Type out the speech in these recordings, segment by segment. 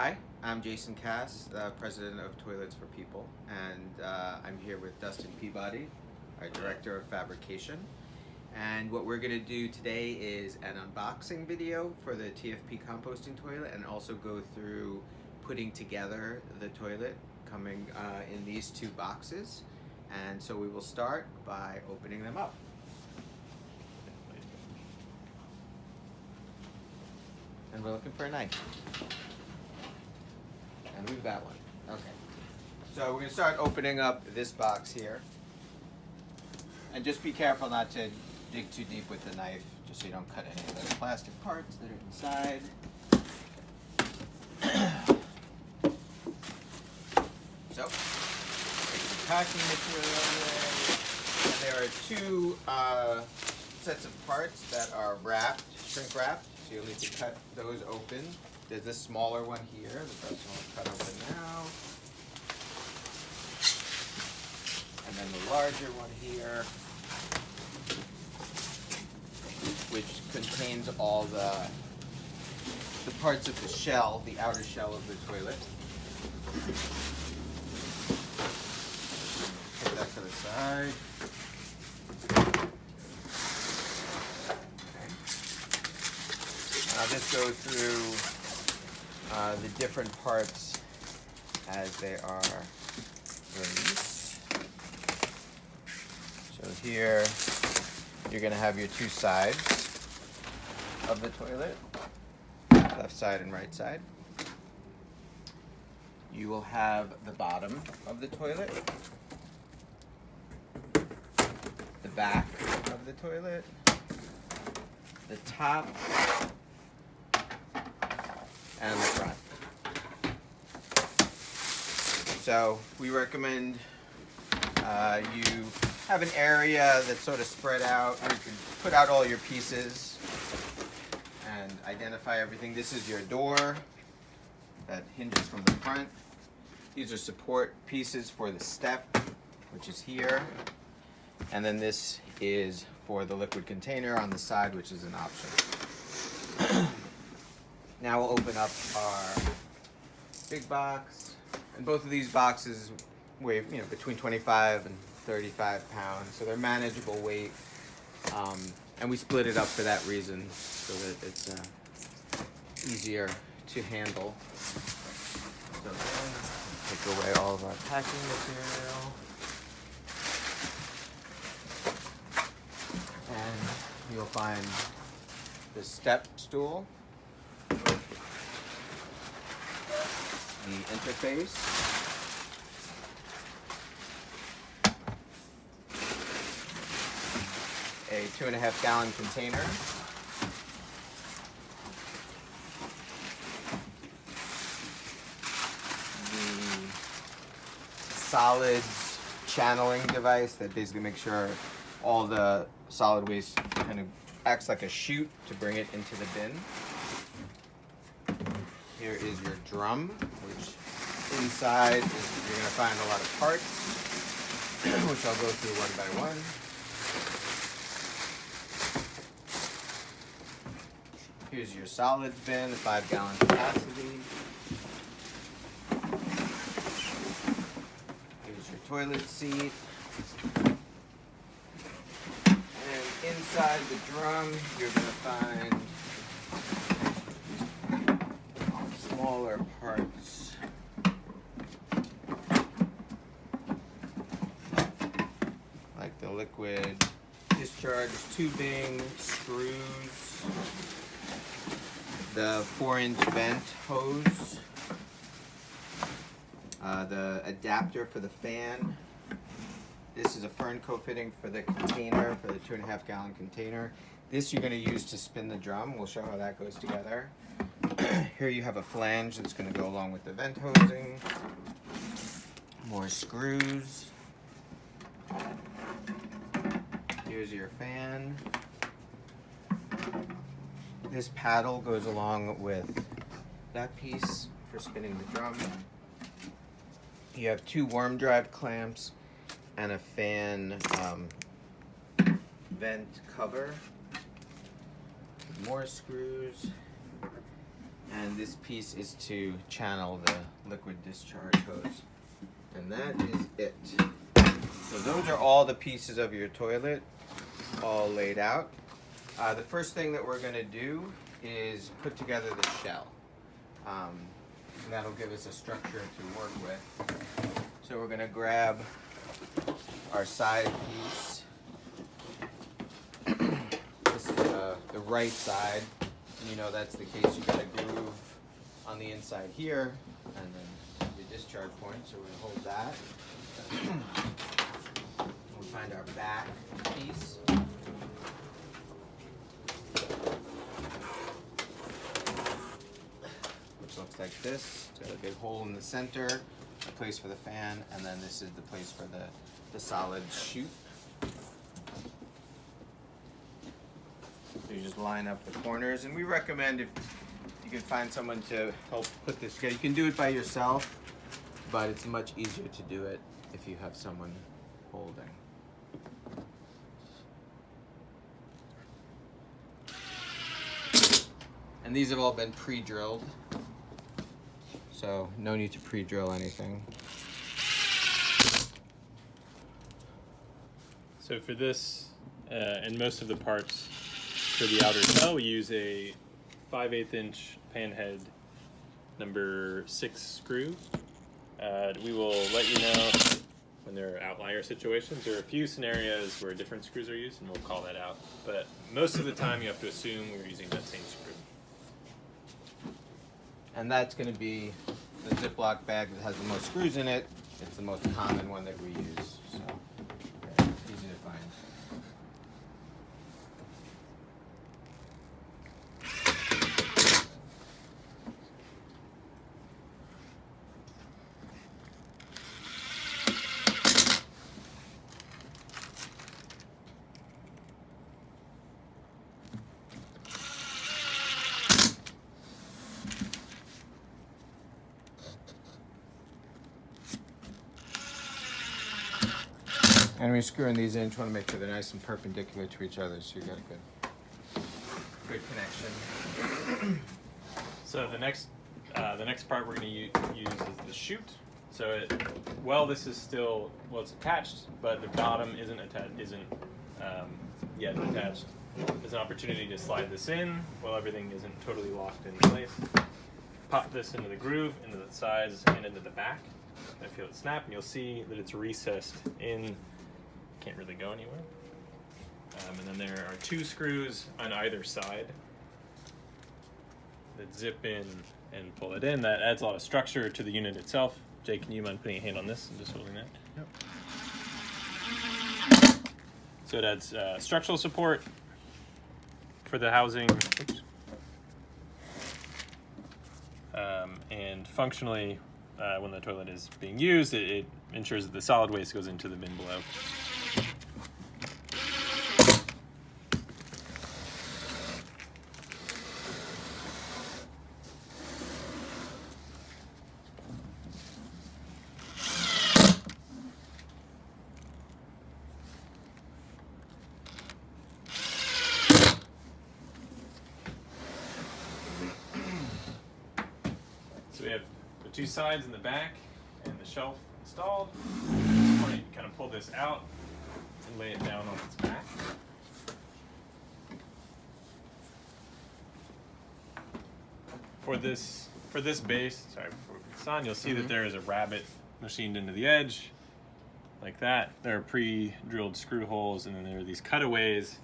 Hi, I'm Jason Cass, President of Toilets for People, and I'm here with Dustin Peabody, our Director of Fabrication. And what we're going to do today is an unboxing video for the TFP Composting Toilet and also go through putting together the toilet coming in these two boxes. And so we will start by opening them up. And we're looking for a knife. And we've got one. Okay. So we're going to start opening up this box here. And just be careful not to dig too deep with the knife, just so you don't cut any of the plastic parts that are inside. So, take the packing material away. And there are two sets of parts that are wrapped, shrink wrapped. So you'll need to cut those open. There's this smaller one here. The first one will cut open now. And then the larger one here, which contains all the parts of the shell, the outer shell of the toilet. Put that to the side. Okay. Now just go through the different parts as they are released. So here you're going to have your two sides of the toilet, left side and right side. You will have the bottom of the toilet, the back of the toilet, the top, and the front. So we recommend you have an area that's sort of spread out where you can put out all your pieces and identify everything. This is your door that hinges from the front. These are support pieces for the step, which is here. And then this is for the liquid container on the side, which is an option. Now we'll open up our big box. And both of these boxes weigh between 25 and 35 pounds, so they're manageable weight. And we split it up for that reason, so that it's easier to handle. So then, take away all of our packing material. And you'll find the step stool, the interface, a 2.5 gallon container, the solids channeling device that basically makes sure all the solid waste kind of acts like a chute to bring it into the bin. Here is your drum, which inside you're going to find a lot of parts, which I'll go through one by one. Here's your solids bin, 5 gallon capacity. Here's your toilet seat. And inside the drum, you're going to find smaller parts. Like the liquid discharge tubing, screws, the 4-inch vent hose, the adapter for the fan. This is a Fernco fitting for the container, for the 2.5 gallon container. This you're going to use to spin the drum. We'll show how that goes together. Here you have a flange that's going to go along with the vent hosing. More screws. Here's your fan. This paddle goes along with that piece for spinning the drum. You have two worm drive clamps and a fan vent cover. More screws. And this piece is to channel the liquid discharge hose. And that is it. So those are all the pieces of your toilet, all laid out. The first thing that we're going to do is put together the shell. And that'll give us a structure to work with. So we're going to grab our side piece. This is the right side. And you know that's the case. You got a groove on the inside here, and then the discharge point. So we're going to hold that. We'll find our back piece. Which looks like this. It's got a big hole in the center, a place for the fan, and then this is the place for the solid chute. So you just line up the corners, and we recommend if you can find someone to help put this together. You can do it by yourself, but it's much easier to do it if you have someone holding. And these have all been pre-drilled, so no need to pre-drill anything. So for this, and most of the parts for the outer shell, we use a 5/8 inch panhead number 6 screw. We will let you know when there are outlier situations. There are a few scenarios where different screws are used, and we'll call that out. But most of the time, you have to assume we're using that same screw. And that's going to be the Ziploc bag that has the most screws in it. It's the most common one that we use, so easy to find. And we're screwing these in, just want to make sure they're nice and perpendicular to each other, so you got a good connection. So the next part we're going to use is the chute. So this is still, it's attached, but the bottom isn't yet attached. There's an opportunity to slide this in while everything isn't totally locked in place. Pop this into the groove, into the sides, and into the back. I feel it snap, and you'll see that it's recessed in. Can't really go anywhere. And then there are 2 screws on either side that zip in and pull it in. That adds a lot of structure to the unit itself. Jay, can you mind putting a hand on this and just holding that? Yep. So it adds structural support for the housing. Oops. And functionally, when the toilet is being used, it ensures that the solid waste goes into the bin below. So we have the 2 sides in the back and the shelf installed. You want to kind of pull this out and lay it down on its back. For this base, sorry, before we put this on, you'll see that there is a rabbet machined into the edge, like that. There are pre-drilled screw holes, and then there are these cutaways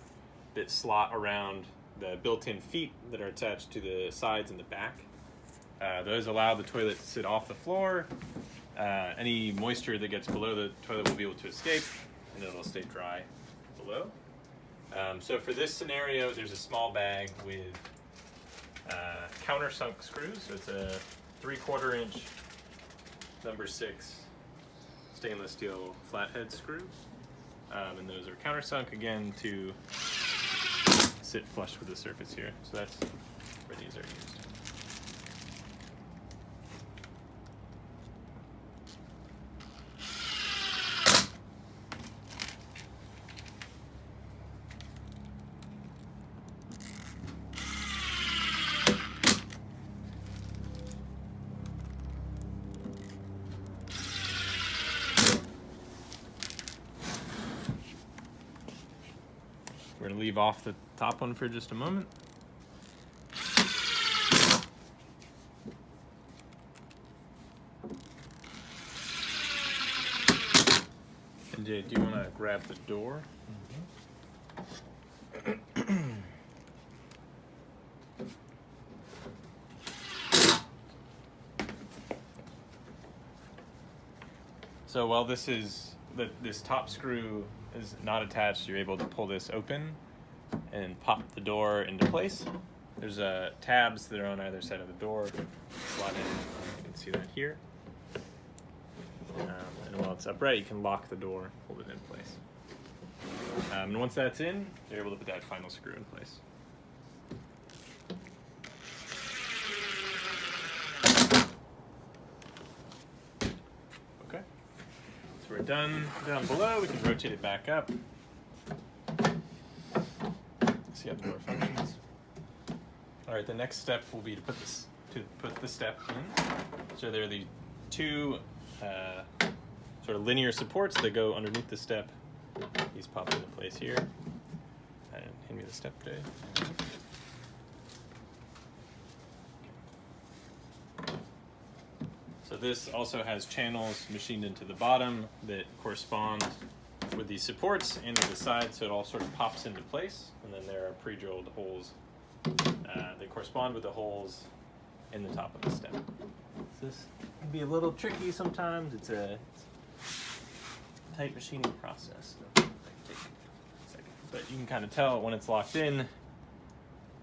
that slot around the built-in feet that are attached to the sides and the back. Those allow the toilet to sit off the floor. Any moisture that gets below the toilet will be able to escape, and then it'll stay dry below. So for this scenario, there's a small bag with countersunk screws. So it's a 3/4 inch number 6 stainless steel flathead screw. And those are countersunk again to sit flush with the surface here. So that's where these are used. going to leave off the top one for just a moment. And Jay, do you want to grab the door? So while this top screw is not attached, you're able to pull this open and pop the door into place. There's tabs that are on either side of the door. Slot in. You can see that here. And while it's upright, you can lock the door, hold it in place. And once that's in, you're able to put that final screw in place. Okay. So we're done down below. We can rotate it back up. See how the door functions. All right, the next step will be to put the step in. So there are the two sort of linear supports that go underneath the step. These pop into place here. And hand me the step, Jay. So this also has channels machined into the bottom that correspond with these supports and to the side, so it all sort of pops into place. And then there are pre-drilled holes that correspond with the holes in the top of the step. So this can be a little tricky sometimes. It's a tight machining process. So it might take a second. But you can kind of tell when it's locked in,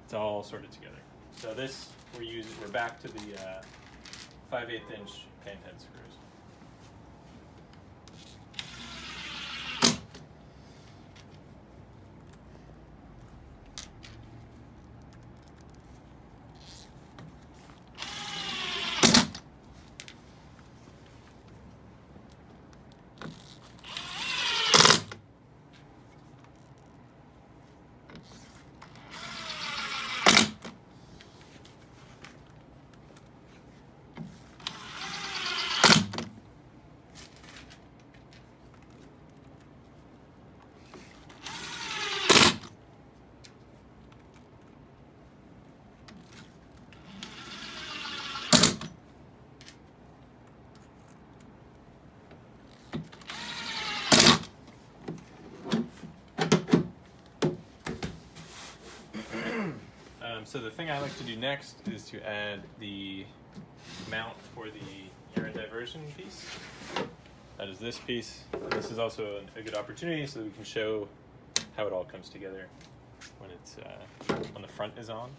it's all sorted together. So this we're back to the 5/8 inch pan head screws. So the thing I like to do next is to add the mount for the urine diversion piece. That is this piece. And this is also a good opportunity so that we can show how it all comes together when it's when the front is on.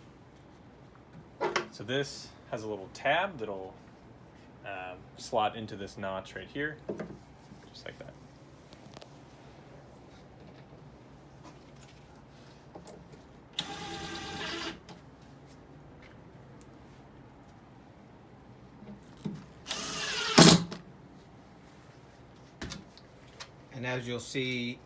So this has a little tab that'll slot into this notch right here, just like that. And as you'll see,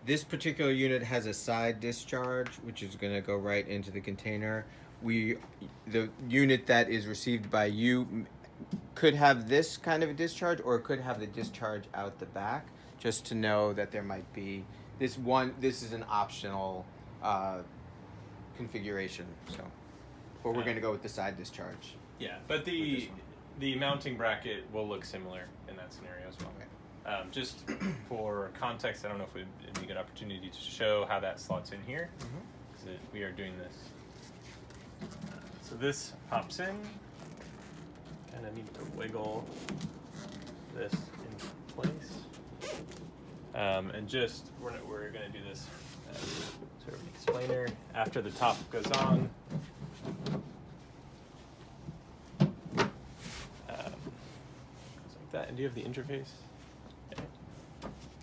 this particular unit has a side discharge, which is going to go right into the container. The unit that is received by you could have this kind of a discharge, or it could have the discharge out the back, just to know that there might be this is an optional configuration. So, but we're going to go with the side discharge. Yeah, but the mounting bracket will look similar in that scenario as well. Okay. Just for context, I don't know if it'd be a good opportunity to show how that slots in here, because we are doing this. So this pops in, kind of need to wiggle this in place. And just, we're going to do this sort of an explainer. After the top goes on, goes like that. And do you have the interface?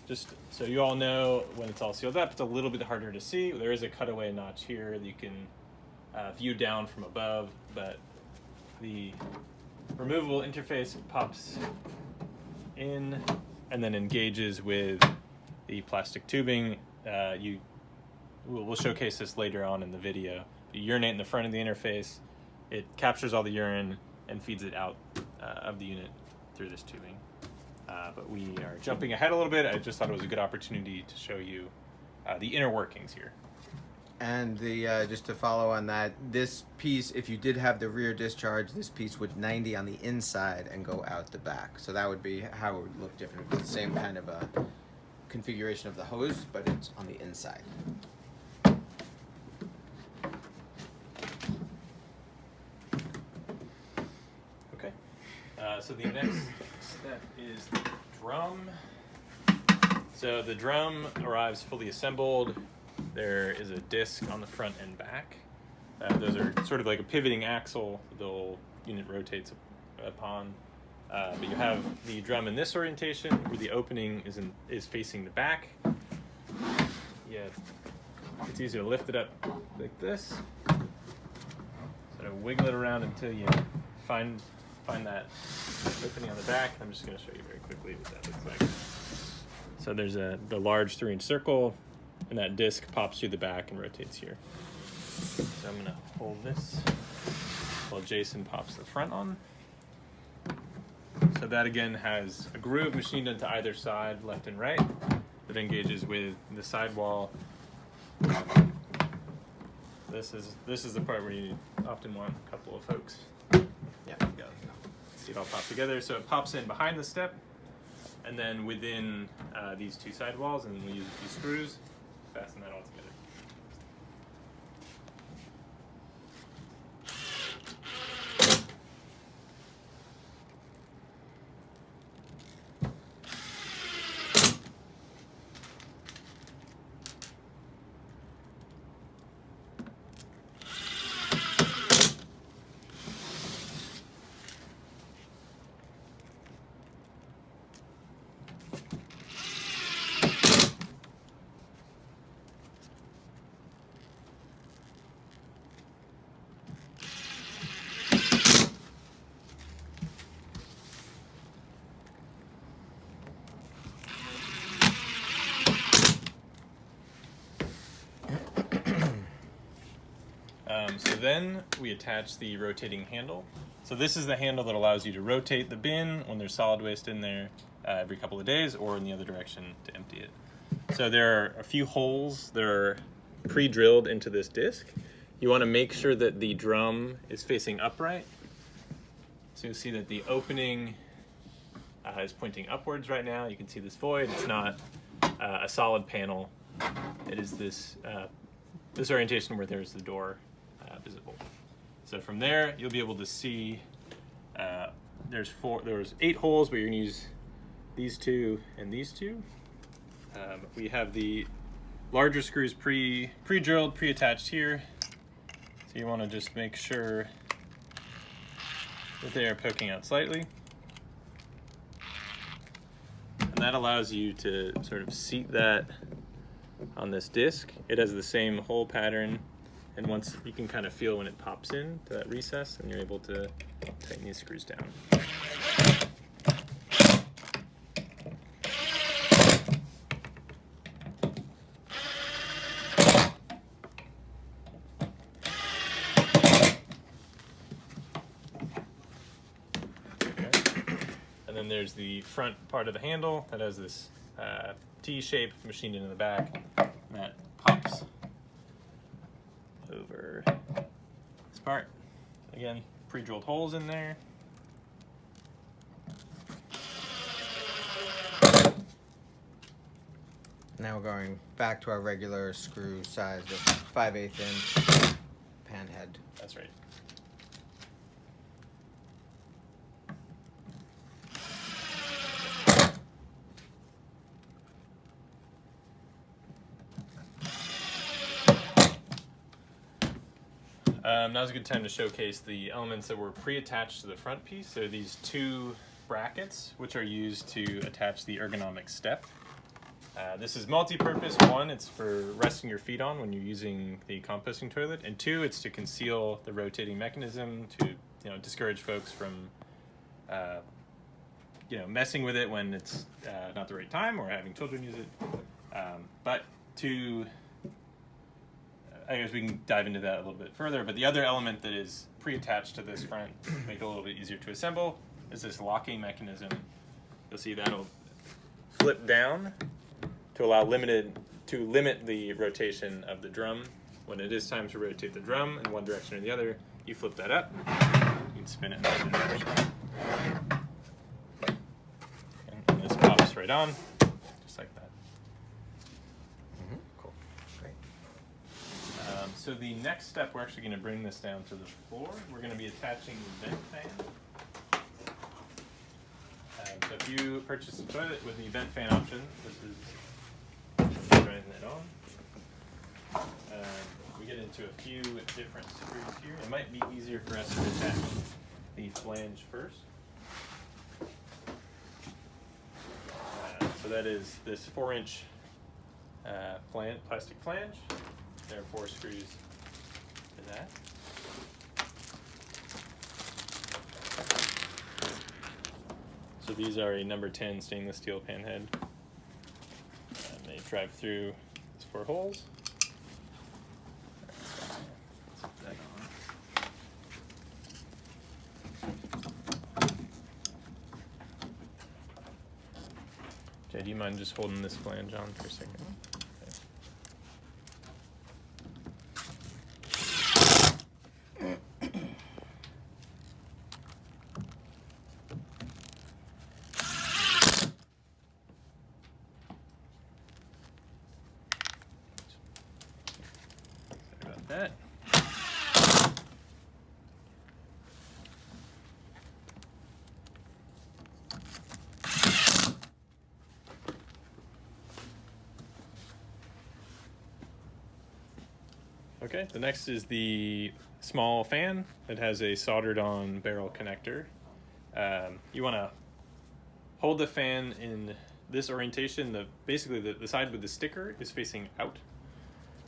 Just so you all know, when it's all sealed up, it's a little bit harder to see. There is a cutaway notch here that you can view down from above, but the removable interface pops in and then engages with the plastic tubing. We'll showcase this later on in the video. You urinate in the front of the interface. It captures all the urine and feeds it out of the unit through this tubing. But we are jumping ahead a little bit. I just thought it was a good opportunity to show you the inner workings here. And the just to follow on that, this piece, if you did have the rear discharge, this piece would 90 on the inside and go out the back. So that would be how it would look different. It's the same kind of a configuration of the hose, but it's on the inside. Okay. So the next step is the drum. So the drum arrives fully assembled. There is a disc on the front and back. Those are sort of like a pivoting axle the whole unit rotates upon. But you have the drum in this orientation where the opening is facing the back. Yeah, it's easy to lift it up like this. Sort of wiggle it around until you find that opening on the back. I'm just going to show you very quickly what that looks like. So there's the large 3-inch circle, and that disc pops through the back and rotates here. So I'm going to hold this while Jason pops the front on. So that again has a groove machined into either side, left and right, that engages with the sidewall. This is the part where you often want a couple of folks. Yeah. Go. See it all pop together. So it pops in behind the step, and then within these two sidewalls, and we use a few screws, fasten that all together. So then we attach the rotating handle. So this is the handle that allows you to rotate the bin when there's solid waste in there every couple of days, or in the other direction to empty it. So there are a few holes that are pre-drilled into this disc. You want to make sure that the drum is facing upright. So you'll see that the opening is pointing upwards right now. You can see this void. It's not a solid panel. It is this orientation where there's the door visible. So from there, you'll be able to see there's 8 holes, but you're going to use these 2 and these 2. We have the larger screws pre-drilled, pre-attached here. So you want to just make sure that they are poking out slightly. And that allows you to sort of seat that on this disc. It has the same hole pattern, and once you can kind of feel when it pops in to that recess, and you're able to tighten these screws down. And then there's the front part of the handle that has this T shape machined into the back, and that pops over this part. Again, pre-drilled holes in there. Now we're going back to our regular screw size of 5/8 inch pan head. That's right. Now's a good time to showcase the elements that were pre-attached to the front piece. So these 2 brackets, which are used to attach the ergonomic step. This is multi-purpose. 1, it's for resting your feet on when you're using the composting toilet, and 2, it's to conceal the rotating mechanism to discourage folks from messing with it when it's not the right time, or having children use it. But I guess we can dive into that a little bit further, but the other element that is pre-attached to this front to make it a little bit easier to assemble is this locking mechanism. You'll see that'll flip down to limit the rotation of the drum when it is time to rotate the drum in one direction or the other, you flip that up, you can spin it in the other direction. And this pops right on, just like that. Cool. Great. So the next step, we're actually going to bring this down to the floor. We're going to be attaching the vent fan. So if you purchase a toilet with the vent fan option, this is driving it on. We get into a few different screws here. It might be easier for us to attach the flange first. So that is this 4-inch plastic flange. There are 4 screws to that. So these are a number 10 stainless steel pan head. And they drive through these 4 holes. Okay, do you mind just holding this flange on for a second? Sorry about that. Okay, the next is the small fan that has a soldered on barrel connector. You want to hold the fan in this orientation. Basically the side with the sticker is facing out.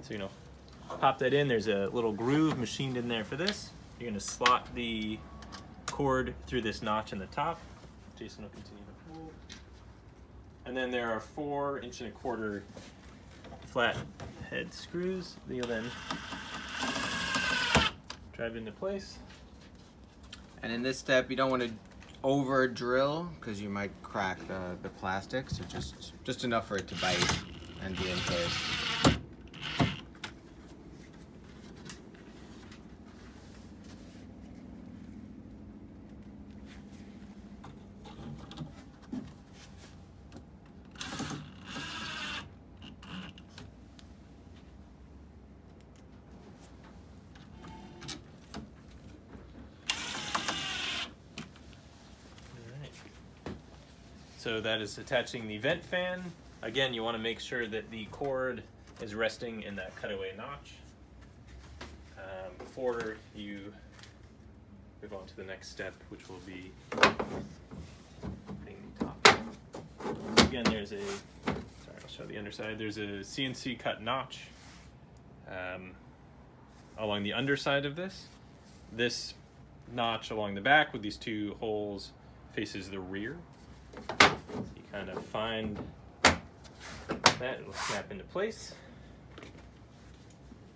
So, pop that in. There's a little groove machined in there for this. You're going to slot the cord through this notch in the top. Jason will continue to pull. And then there are 4-1/4 flat head screws that you'll then drive into place. And in this step, you don't want to over drill because you might crack the plastic. So just enough for it to bite and be in place. So that is attaching the vent fan. Again, you want to make sure that the cord is resting in that cutaway notch before you move on to the next step, which will be putting the top. Again, there's a, sorry, I'll show the underside. There's a CNC cut notch along the underside of this. This notch along the back with these 2 holes faces the rear. You kind of find that, it'll snap into place.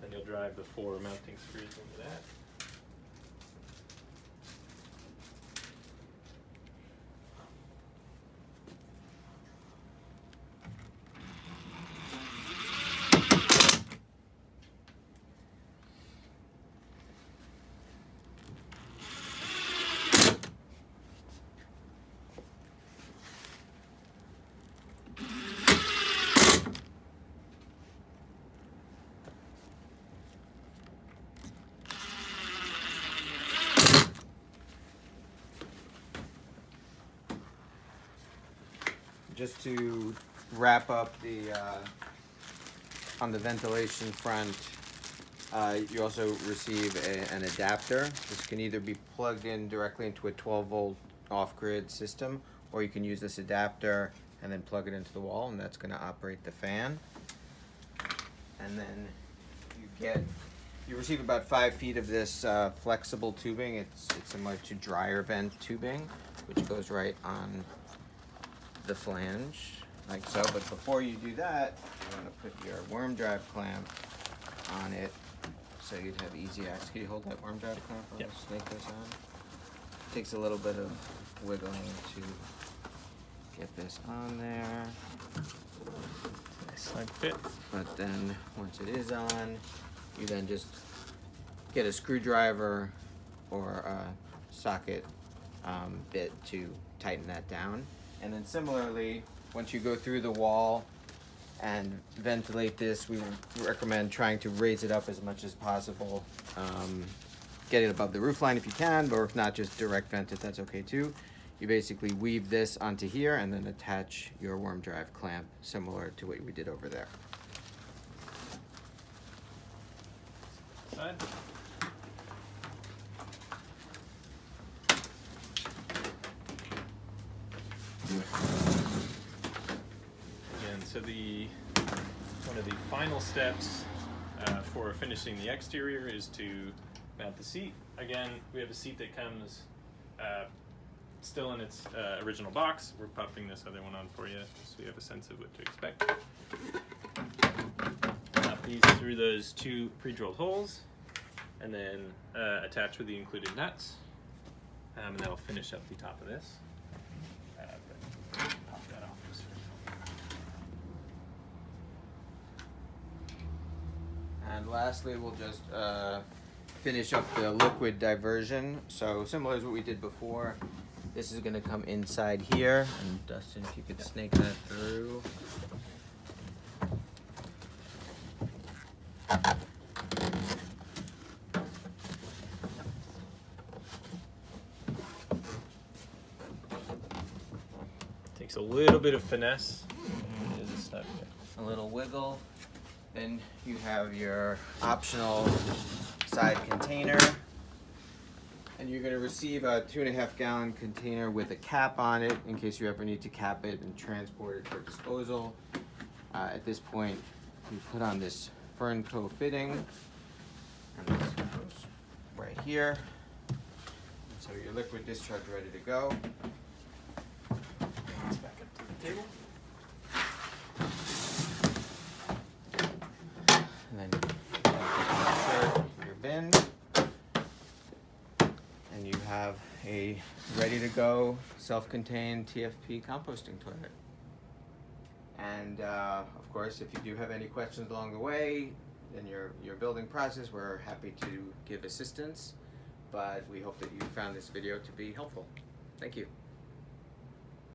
Then you'll drive the 4 mounting screws into that. Just to wrap up on the ventilation front, you also receive an adapter. This can either be plugged in directly into a 12-volt off-grid system, or you can use this adapter and then plug it into the wall, and that's going to operate the fan. And then you receive about 5 feet of this flexible tubing. It's similar to dryer vent tubing, which goes right on the flange, like so. But before you do that, you want to put your worm drive clamp on it so you'd have easy access. Can you hold that worm drive clamp? I'll just snake this on. Takes a little bit of wiggling to get this on there. Nice snug fit. But then once it is on, You then just get a screwdriver or a socket bit to tighten that down. And then similarly, once you go through the wall and ventilate this, we recommend trying to raise it up as much as possible. Get it above the roof line if you can, or if not, just direct vent it, that's okay too. You basically weave this onto here and then attach your worm drive clamp, similar to what we did over there. Side. And so one of the final steps for finishing the exterior is to mount the seat. Again, we have a seat that comes still in its original box. We're popping this other one on for you so you have a sense of what to expect. Pop these through those 2 pre-drilled holes and then attach with the included nuts. And that'll finish up the top of this. Pop that off just for now. And lastly, we'll just finish up the liquid diversion. So similar as what we did before, this is going to come inside here. And Dustin, if you could snake that through. Takes a little bit of finesse. A little wiggle. Then you have your optional side container. And you're going to receive a 2.5 gallon container with a cap on it in case you ever need to cap it and transport it for disposal. At this point, you put on this Fernco fitting. And this goes right here. And so your liquid discharge ready to go. It's back up to the table. And then insert your bin. And you have a ready to go self-contained TFP composting toilet. And of course, if you do have any questions along the way in your building process, we're happy to give assistance. But we hope that you found this video to be helpful. Thank you.